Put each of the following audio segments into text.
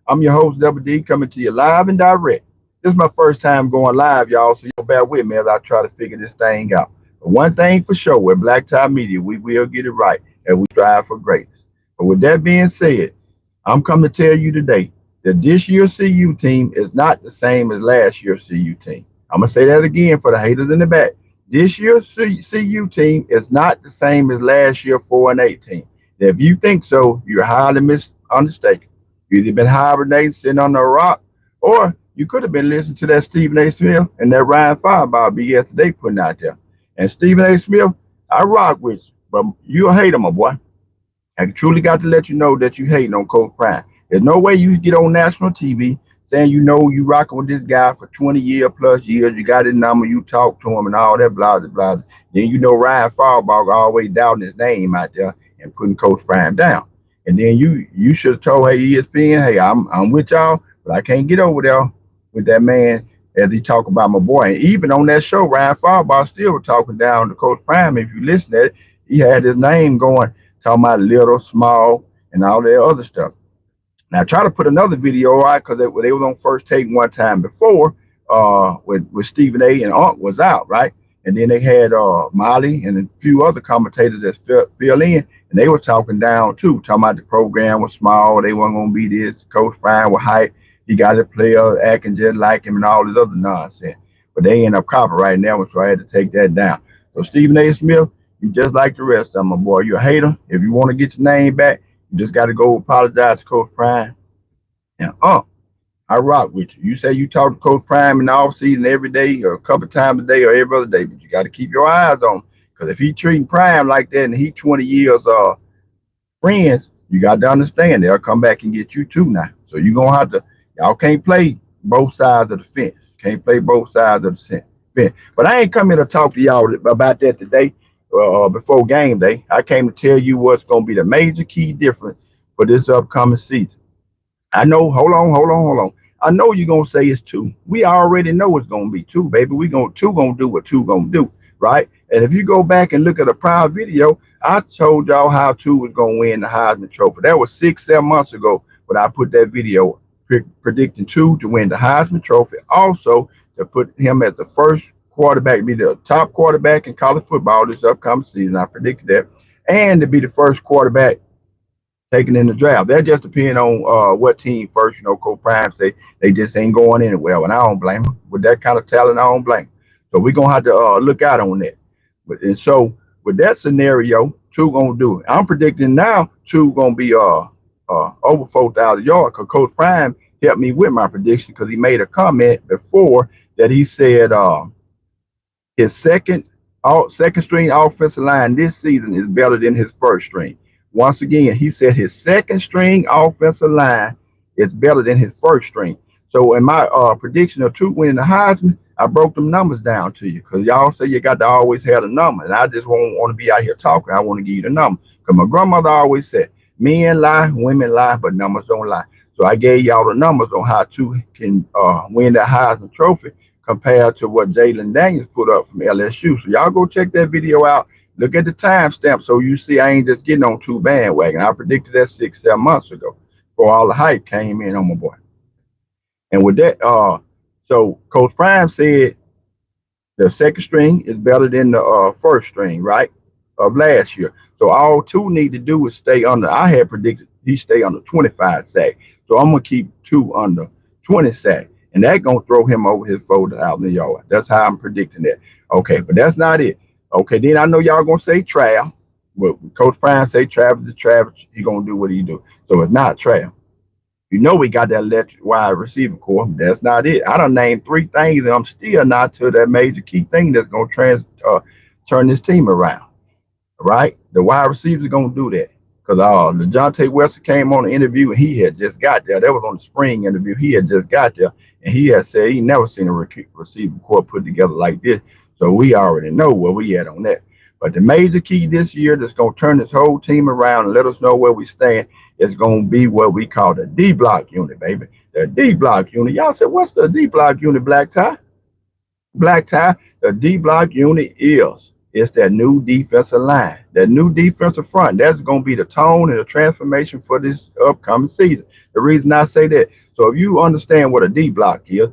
I'm your host, Double D, coming to you live and direct. This is my first time going live, y'all, so you'll bear with me as I try to figure this thing out. But one thing for sure, with Black Tie Media, we will get it right and we strive for greatness. But with that being said, I'm coming to tell you today that this year's CU team is not the same as last year's CU team. I'm going to say that again for the haters in the back. This year's CU team is not the same as last year 4 and 18. If you think so, you're highly mistaken. You either been hibernating, sitting on a rock, or you could have been listening to that Stephen A. Smith and that Ryan Fireball BS they putting out there. And Stephen A. Smith, I rock with you, but you a hater, my boy. I truly got to let you know that you hating on Coach Prime. There's no way you get on national TV saying you know you rocking with this guy for 20 year plus years. You got his number, you talk to him and all that blah blah blah. Then you know Ryan Fireball always doubting his name out there and putting Coach Prime down. And then you should have told hey ESPN, hey, I'm with y'all, but I can't get over there with that man as he talk about my boy. And even on that show, Ryan Fireball still was talking down to Coach Prime. If you listen to it, he had his name going, talking about little, small, and all that other stuff. Now I try to put another video out because they was on first take one time before with Stephen A. and Unc was out, right? And then they had Molly and a few other commentators that fill in, and they were talking down too, talking about the program was small, they weren't gonna be this. Coach Prime was hype, he got a player acting just like him and all this other nonsense. But they end up copyrighting that one, so I had to take that down. So Stephen A. Smith, you just like the rest of them, my boy. You're a hater. If you want to get your name back, you just got to go apologize to Coach Prime. And I rock with you. You say you talk to Coach Prime in the off season every day or a couple times a day or every other day, but you got to keep your eyes on him. Because if he treating Prime like that and he 20 years friends, you got to understand they'll come back and get you too now. So you're going to have to, y'all can't play both sides of the fence. Can't play both sides of the fence. But I ain't coming to talk to y'all about that today. Before game day, I came to tell you what's going to be the major key difference for this upcoming season. I know, hold on. I know you're going to say it's two. We already know it's going to be two, baby. Two going to do what two going to do, right? And if you go back and look at a prior video, I told y'all how two was going to win the Heisman Trophy. That was 6-7 months ago when I put that video predicting two to win the Heisman Trophy. Also, to put him as the first quarterback, be the top quarterback in college football this upcoming season. I predicted that. And to be the first quarterback taken in the draft. That just depends on what team first. You know, Coach Prime say they just ain't going anywhere. And I don't blame him. With that kind of talent, I don't blame him. So we're going to have to look out on that. And so with that scenario, two going to do it. I'm predicting now two going to be over 4,000 yards because Coach Prime helped me with my prediction because he made a comment before that he said his second string offensive line this season is better than his first string. Once again, he said his second string offensive line is better than his first string. So in my prediction of two winning the Heisman, I broke them numbers down to you because y'all say you got to always have a number. And I just won't want to be out here talking. I want to give you the number. Because my grandmother always said, men lie, women lie, but numbers don't lie. So I gave y'all the numbers on how two can win that Heisman Trophy compared to what Jalen Daniels put up from LSU. So y'all go check that video out. Look at the timestamp so you see I ain't just getting on two bandwagon. I predicted that 6-7 months ago before all the hype came in on my boy. And with that, so Coach Prime said the second string is better than the first string, right, of last year. So all two need to do is stay under. I had predicted he stay under 25 sacks. So I'm going to keep two under 20 sacks. And that's going to throw him over his 4,000 yards. That's how I'm predicting that. Okay, but that's not it. Okay, then I know y'all going to say Trav. But Coach Prime say Travis is Travis. He going to do what he do. So it's not Trav. You know we got that electric wide receiver core. That's not it. I done named three things, and I'm still not to that major key thing that's going to turn this team around. Right? The wide receivers are going to do that. Because DeJounte Wilson came on the interview, and he had just got there. That was on the spring interview. He had just got there, and he had said he never seen a receiver core put together like this. So we already know where we at on that. But the major key this year that's going to turn this whole team around and let us know where we stand is going to be what we call the D block unit, baby. The D block unit. Y'all said, what's the D block unit, Black Tie? Black Tie, the D block unit It's that new defensive line, that new defensive front. That's going to be the tone and the transformation for this upcoming season. The reason I say that, so if you understand what a D block is,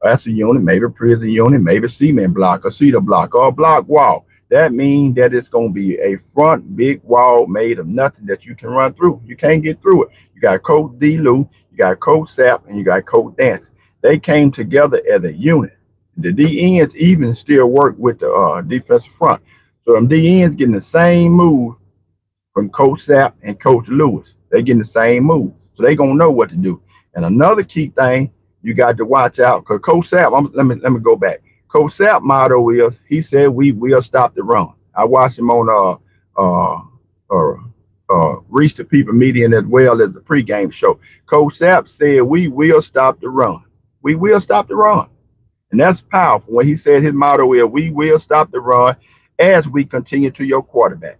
that's a unit, maybe a prison unit, maybe a cement block, a cedar block, or a block wall. That means that it's going to be a front big wall made of nothing that you can run through. You can't get through it. You got Coach D. Lou, you got Coach Sapp, and you got Coach Dancy. They came together as a unit. The D ends even still work with the defensive front. So them D ends getting the same move from Coach Sapp and Coach Lewis. They getting the same move. So they gonna know what to do. And another key thing you got to watch out, because Coach Sapp, let me go back. Coach Sapp motto is he said we will stop the run. I watched him on Reach the People meeting as well as the pregame show. Coach Sapp said we will stop the run. We will stop the run. And that's powerful when he said his motto is we will stop the run as we continue to your quarterback.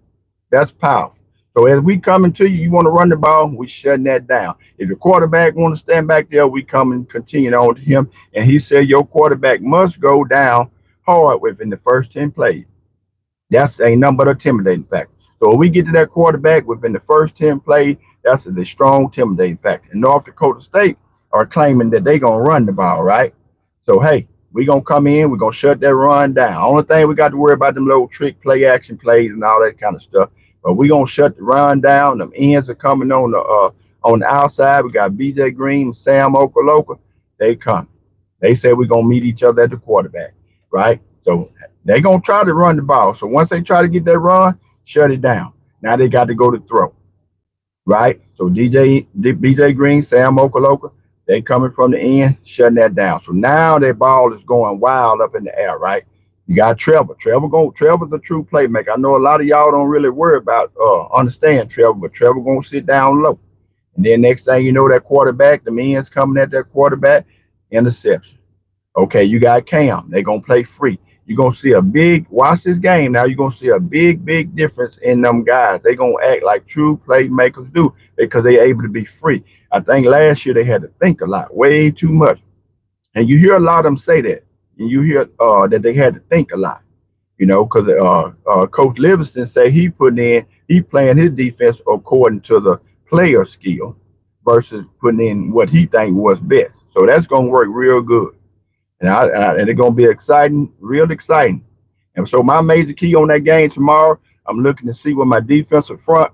That's powerful. So as we coming to you, you want to run the ball, we shutting that down. If your quarterback want to stand back there, we come and continue on to him. And he said your quarterback must go down hard within the first 10 plays. That's ain't nothing but a intimidating factor. So when we get to that quarterback within the first 10 plays, that's a strong intimidating factor. And North Dakota State are claiming that they gonna run the ball, right? So hey, we gonna come in, we're gonna shut that run down. Only thing we got to worry about them little trick play action plays and all that kind of stuff. But we gonna shut the run down. Them ends are coming on the outside. We got BJ Green, Sam Okaloka. They come. They say we're gonna meet each other at the quarterback, right? So they gonna try to run the ball. So once they try to get that run, shut it down. Now they got to go to throw, right? So BJ Green, Sam Okaloka, they coming from the end, shutting that down. So now that ball is going wild up in the air, right? You got Trevor. Trevor's a true playmaker. I know a lot of y'all don't really worry about understand Trevor, but Trevor gonna sit down low. And then next thing you know, that quarterback, the men's coming at that quarterback, interception. Okay, you got Cam. They're gonna play free. You're gonna see a big watch this game now. You're gonna see a big difference in them guys. They're gonna act like true playmakers do because they're able to be free. I think last year they had to think a lot, way too much. And you hear a lot of them say that. And you hear that they had to think a lot, because Coach Livingston say he playing his defense according to the player skill versus putting in what he think was best. So that's gonna work real good, and it's gonna be exciting, real exciting. And so my major key on that game tomorrow, I'm looking to see what my defensive front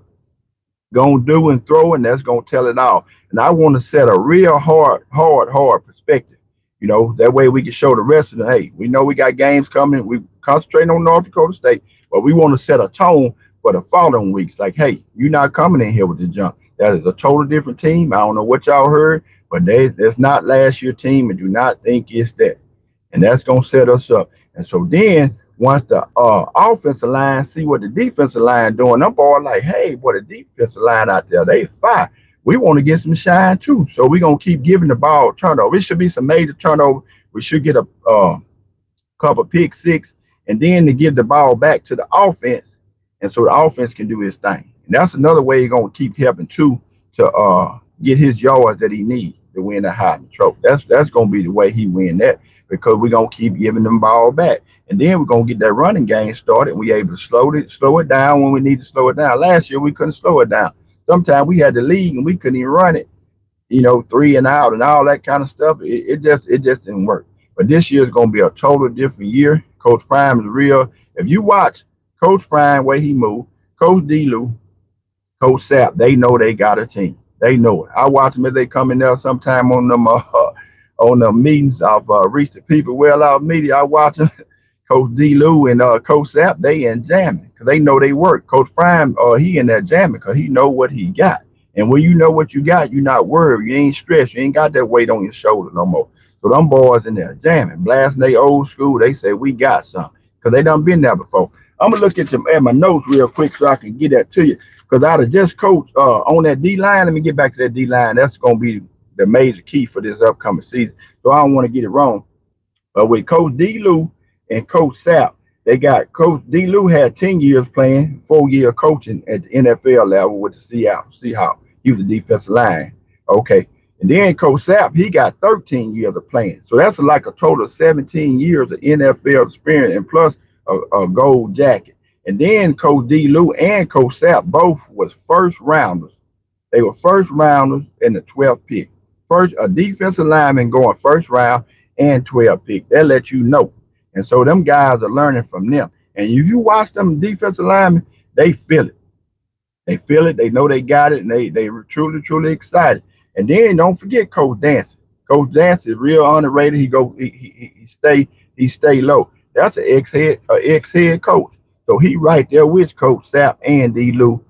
gonna do and throw, and that's gonna tell it all. And I want to set a real hard perspective. That way we can show the rest of them, hey, we know we got games coming. We concentrating on North Dakota State, but we want to set a tone for the following weeks. Like, hey, you're not coming in here with the jump. That is a total different team. I don't know what y'all heard, but that's not last year's team, and do not think it's that. And that's going to set us up. And so then once the offensive line see what the defensive line doing, them boys like, hey, boy, the defensive line out there, they fire. We want to get some shine too. So we're going to keep giving the ball turnover. It should be some major turnover. We should get a couple pick six, and then to give the ball back to the offense, and so the offense can do his thing. And that's another way you're going to keep helping too to get his yards that he needs to win the Heisman Trophy. That's going to be the way he win that, because we're going to keep giving them ball back. And then we're going to get that running game started. We're able to slow it down when we need to slow it down. Last year, we couldn't slow it down. Sometimes we had the league and we couldn't even run it, 3 and out and all that kind of stuff. It just didn't work. But this year is going to be a total different year. Coach Prime is real. If you watch Coach Prime, way he moved, Coach D-Lou, Coach Sapp, they know they got a team. They know it. I watch them as they come in there sometime on the meetings of Reach the People well out media. I watch them. Coach D-Lou and Coach Sapp, they in jamming because they know they work. Coach Prime, he in there jamming because he know what he got. And when you know what you got, you're not worried. You ain't stressed. You ain't got that weight on your shoulder no more. So them boys in there jamming, blasting they old school. They say, we got something because they done been there before. I'm going to look at my notes real quick so I can get that to you, because I have just coached on that D-line. Let me get back to that D-line. That's going to be the major key for this upcoming season. So I don't want to get it wrong. But with Coach D-Lou and Coach Sapp, they got Coach D-Lou had 10 years playing, 4-year coaching at the NFL level with the Seahawks. He was a defensive line. Okay. And then Coach Sapp, he got 13 years of playing. So that's like a total of 17 years of NFL experience and plus a gold jacket. And then Coach D. Lou and Coach Sapp both was first rounders. They were first rounders in the 12th pick. First, a defensive lineman going first round and 12th pick. That let you know. And so them guys are learning from them. And if you watch them defensive linemen, they feel it. They feel it. They know they got it, and they were truly excited. And then don't forget Coach Dance. Coach Dance is real underrated. He stay low. That's an ex head coach. So he right there with Coach Sapp and D. Lou,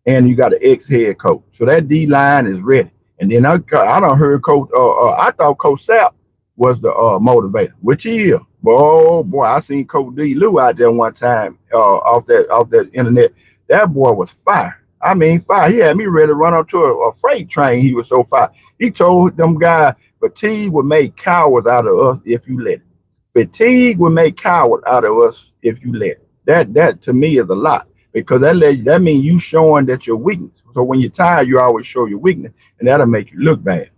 and you got an ex head coach. So that D line is ready. And then I don't heard Coach. I thought Coach Sapp was the motivator, which he is. But oh boy, I seen Coach D. Lou out there one time off that internet. That boy was fire. I mean, fire. He had me ready to run onto a freight train. He was so fire. He told them guys, fatigue would make cowards out of us if you let it. Fatigue will make cowards out of us if you let it. That to me is a lot because that means you showing that your weakness. So when you're tired, you always show your weakness, and that'll make you look bad.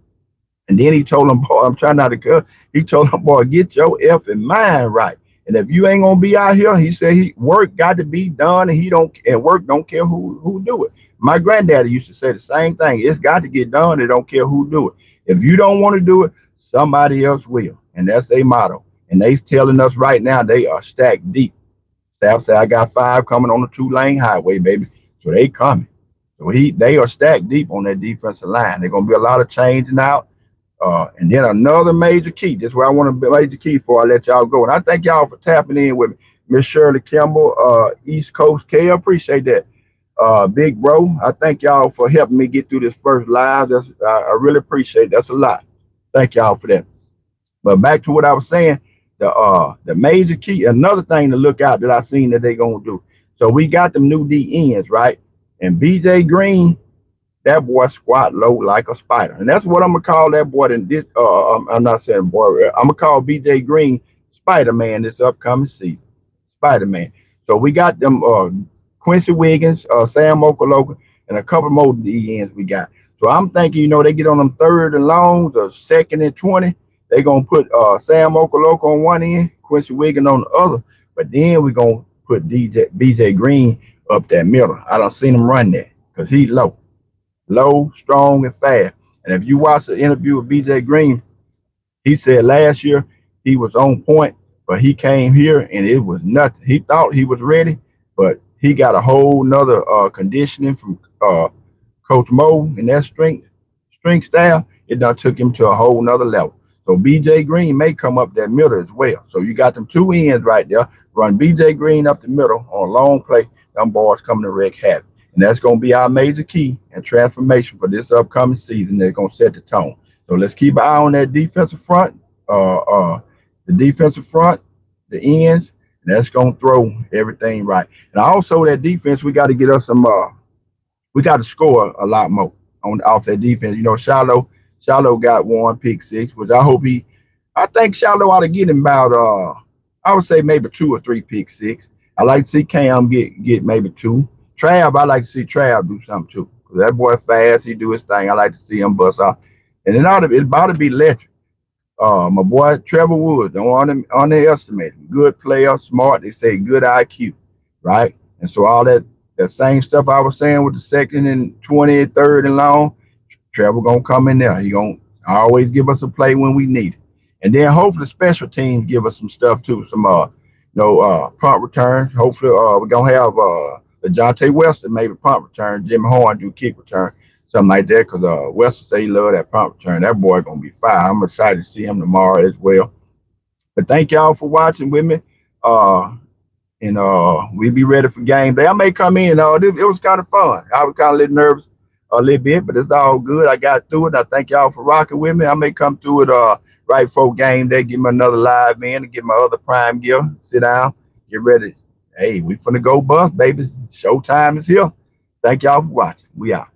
And then he told him, boy, I'm trying not to cut. He told him, boy, get your effing mind right. And if you ain't gonna be out here, he said he work got to be done, and he don't and work don't care who do it. My granddaddy used to say the same thing. It's got to get done. It don't care who do it. If you don't want to do it, somebody else will. And that's their motto. And they telling us right now they are stacked deep. Staff said I got 5 coming on the 2-lane highway, baby. So they coming. So they are stacked deep on that defensive line. There's gonna be a lot of changing out. And then another major key. This is where I want a major key before I let y'all go. And I thank y'all for tapping in with me. Miss Shirley Kimball, East Coast K. Appreciate that. Big bro, I thank y'all for helping me get through this first live. I really appreciate it. That's a lot. Thank y'all for that. But back to what I was saying, the major key, another thing to look out that I seen that they gonna do. So we got them new D ends, right? And BJ Green, that boy squat low like a spider. And that's what I'm gonna call that boy in this I'm not saying boy, I'm gonna call BJ Green Spider-Man this upcoming season. Spider-Man. So we got them Quincy Wiggins, Sam Okaloka, and a couple more DNs we got. So I'm thinking, they get on them third and longs or second and 20. They're gonna put Sam Okaloka on one end, Quincy Wiggins on the other. But then we're gonna put BJ Green up that middle. I don't seen him run that because he's low, strong, and fast. And if you watch the interview with BJ Green, he said last year he was on point, but he came here and it was nothing. He thought he was ready, but he got a whole nother conditioning from Coach Mo and that strength staff. It done took him to a whole nother level. So BJ Green may come up that middle as well. So you got them 2 ends right there. Run BJ Green up the middle on a long play. Them boys coming to wreak havoc. And that's going to be our major key and transformation for this upcoming season. They're going to set the tone. So let's keep an eye on that defensive front, the defensive front, the ends, and that's going to throw everything right. And also that defense, we got to get us some. We got to score a lot more off that defense. Shallow got 1 pick 6, which I think Shallow ought to get him about. I would say maybe 2 or 3 pick 6. I like to see Cam get maybe 2. Trav, I like to see Trav do something too. Cause that boy fast, he do his thing. I like to see him bust off. And then it's about to be electric. My boy Trevor Woods, don't underestimate him. Good player, smart. They say good IQ, right? And so all that same stuff I was saying with the second and 20, third and long, Trevor gonna come in there. He gonna always give us a play when we need it. And then hopefully special teams give us some stuff too. Some punt returns. Hopefully we're gonna have DeJounte Weston maybe punt return. Jimmy Horn do kick return. Something like that, because Weston say he love that punt return. That boy gonna be fire. I'm excited to see him tomorrow as well. But thank y'all for watching with me. And we be ready for game day. I may come in. It was kind of fun. I was kind of a little nervous a little bit, but it's all good. I got through it. I thank y'all for rocking with me. I may come through it right before game day, give me another live in and get my other prime gear. Sit down, get ready. Hey, we finna go bust, baby. Showtime is here. Thank y'all for watching. We out.